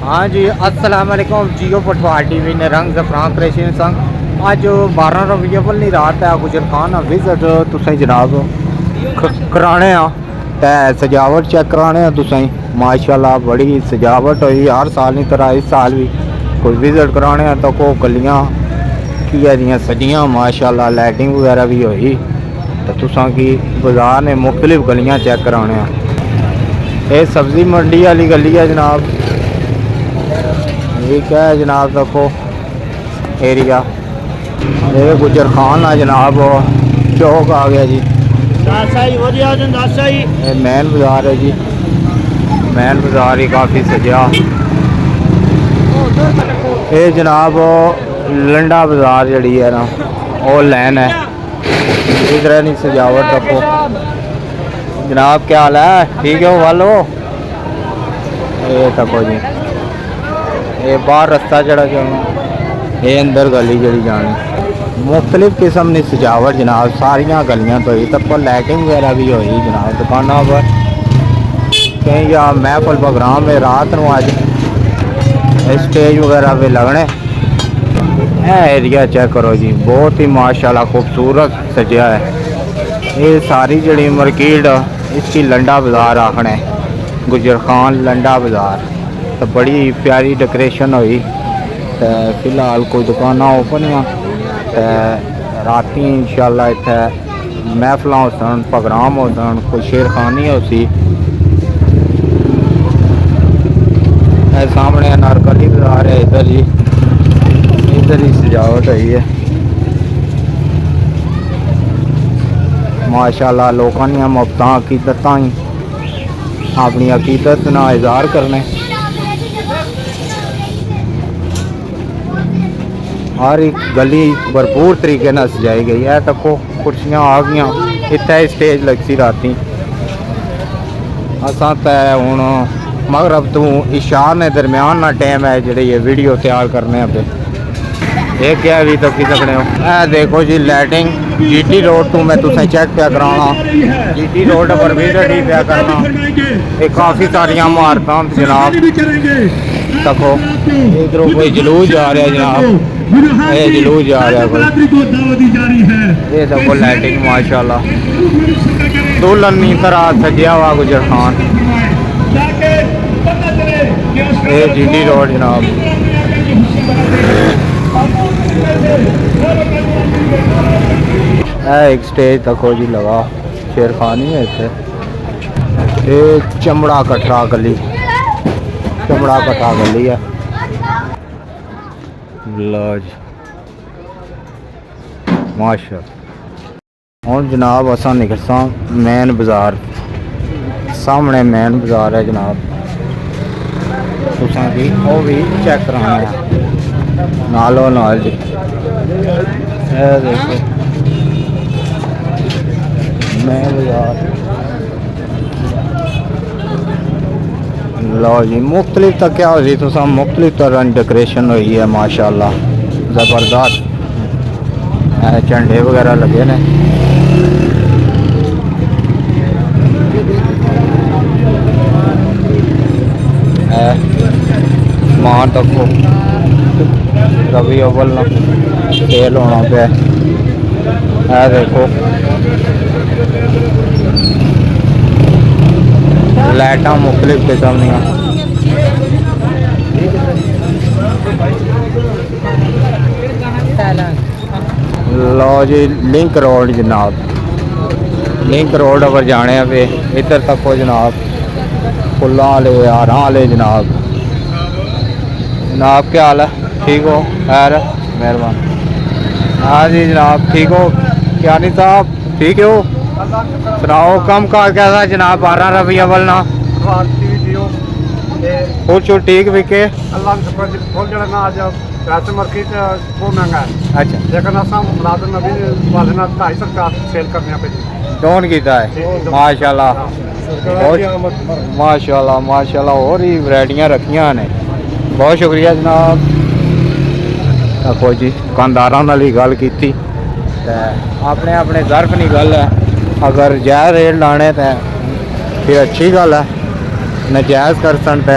हाँ जी, अस्सलाम वालेकुम। जियो पटवार टीवी ने रंग जफरान क्रेशन संग अज 12 रबी अव्वल नी रात है गुजर खान विजिट तुसें जनाब कराने ते सजावट चेक कराने तुसें माशाल्लाह बड़ी सजावट हुई हर साल की तरह इस साल भी कोई विजिट कराने तो को गलियां किया दियां सजियां माशाल्लाह लाइटिंग वगैरह भी हुई तो तुसां की बाजार ने मुख्तलिफ गलियां चेक कराने ये सब्ज़ी मंडी वाली गली है जनाब। ठीक है जनाब, देखो एरिया ये गुजर खान है जनाब, चौक आ गया जी। ये मैन बाज़ार है जी, मैन बाज़ार ही काफ़ी सजा। ये जनाब लंडा बाज़ार जड़ी है ना वो लैन है, इधर नहीं सजावट। देखो जनाब क्या हाल है, ठीक है वालो। ये देखो जी ये बाहर रास्ता चढ़ा जाना, ये अंदर गली जड़ी जानी मुख्तलिफ किस्म की सजावट जनाब सारिया गलियां तो तक लाइटिंग वगैरह भी हुई जनाब दुकानों पर कहीं या महफल प्रोग्राम में रात को अज स्टेज वगैरह भी लगने। एरिया चेक करो जी, बहुत ही माशाल्लाह खूबसूरत सजा है। ये सारी जड़ी मार्केट इसकी लंडा बाज़ार आखने गुजर खान लंडा बाज़ार तो बड़ी प्यारी डेकोरेशन हुई। तो फिलहाल कोई दुकान ओपन है राती इंशाल्लाह इतने महफल हो सन प्रोग्राम हो सन कोई शेरखानी हो सी। सामने अनारकली बाज़ार है, इधर जी इधर ही सजावट हुई है माशाल्लाह। लोगों ने मुफ्त अकीदत ही अपनी अकीदत ना इजहार करने हर एक गली भरपूर तरीके से सजाई गई है। तको कुर्सियाँ आ गई इतने स्टेज लगती राती असा तो हूँ मगरब तू इशार ने दरम्यान ना टाइम है जी ये वीडियो तैयार करने पे ये क्या भी तो की सकते हो। देखो जी लाइटिंग जीटी रोड तो मैं तुसें चेक पे कराना जीटी रोड पर विजिट ही पे करना। ये काफ़ी सारिया इमारतां जनाब देखो इधरों कोई जलूस जा रहा है जनाब, ये जलूस जा रहा है कोई। ये देखो लाइटिंग माशाल्लाह दुल्हन की तरह सजिया हुआ गुजर खान। ये जीटी रोड जनाब एक स्टेज देखो जी लगा शेरखानी है इतने। ये चमड़ा कटरा गली चमड़ा कटरा गली है लॉज माशा। हूँ जनाब असा निकलसा मैन बाज़ार सामने मैन बाज़ार है जनाब तुसां की वो भी चेक कराना है नालों नाल जी। देखो मैं बाज़ार लो जी मुख्तलिफ तक क्या हुई तो मुख्तलिफ तरह की डेकोरेशन हुई है माशाल्लाह ज़बरदस्त। झंडे वगैरह लगे ने मान तको रबी अव्वल ना सेल होना पे है। देखो लाइटा मुख्तलिफ किस्म दियां लो जी लिंक रोड जनाब लिंक रोड पर जाने पे इधर तक हो जनाब फुल्लां वाले हारां वाले जनाब। जनाब क्या हाल है, ठीक हो खैर मेहरबान। हाँ जी जनाब ठीक हो क्या नहीं साहब ठीक हो सुनाओ कम काज कैसा जनाब 12 रबी अव्वल ना फुल ठीक बिके वैसे मार्केट बहुत महंगा है। अच्छा लेकिन असा मुलाजम नबी वाले 250 का सेल करने पे डोन कीता है माशाल्लाह माशाल्लाह माशाल्लाह और ही वैरायटियां रखियां ने। बहुत शुक्रिया जनाब। देखो जी दुकानदारों नाल ही गल की अपने अपने ज़र्फ नहीं गल है अगर जायज़ रेट लाने तो फिर अच्छी गल है, नजायज़ कर सन तो